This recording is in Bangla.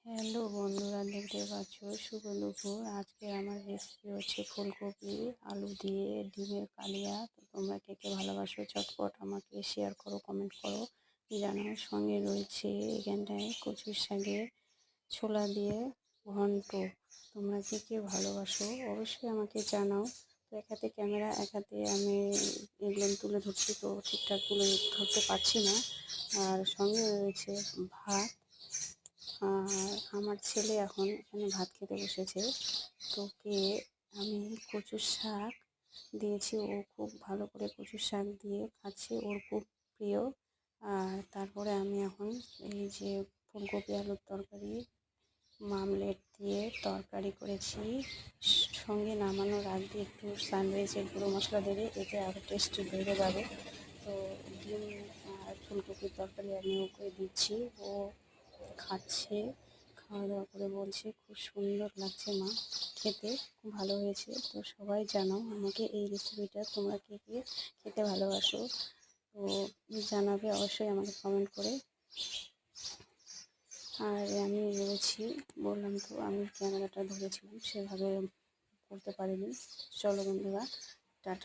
হ্যালো বন্ধুরা, দেখতে পাচ্ছ শুভ দুপুর। আজকে আমার রেসিপি হচ্ছে ফুলকপি আলু দিয়ে ডিমের কালিয়া। তো তোমরা কে কে ভালোবাসো চটপট আমাকে শেয়ার করো, কমেন্ট করো, জানাও। সঙ্গে রয়েছে এখানটায় কচুর শাকের ছোলা দিয়ে ঘন্ট। তোমরা কে কে ভালোবাসো অবশ্যই আমাকে জানাও। তো এক হাতে ক্যামেরা, এক হাতে আমি এগুলো তুলে ধরছি, তো ঠিকঠাক তুলে ধরতে পারছি না। আর সঙ্গে রয়েছে ভাত। আর আমার ছেলে এখন এখানে ভাত খেতে বসেছে। তোকে আমি কচুর শাক দিয়েছি, ও খুব ভালো করে কচুর শাক দিয়ে খাচ্ছে, ওর খুব প্রিয়। আর তারপরে আমি এখন এই যে ফুলকপি আলুর তরকারি মামলেট দিয়ে তরকারি করেছি। সঙ্গে নামানোর আগে একটু সানরাইজের গুঁড়ো মশলা দেবে, এতে আরও টেস্টি বেড়ে যাবে। তো ডিম আর ফুলকপির তরকারি আমি ওকে দিচ্ছি, ও খাচ্ছে। খাওয়া দাওয়া করে বলছে খুব সুন্দর লাগছে মা, খেতে খুব ভালো হয়েছে। তো সবাই জানাও আমাকে এই রেসিপিটা তোমরা কে কে খেতে ভালোবাসো, তো জানাবে অবশ্যই আমাকে কমেন্ট করে। আর আমি বলেছি, বললাম তো আমি ক্যামেরাটা ধরেছিলাম, সেভাবে করতে পারিনি। চলো বন্ধুরা, টাটা।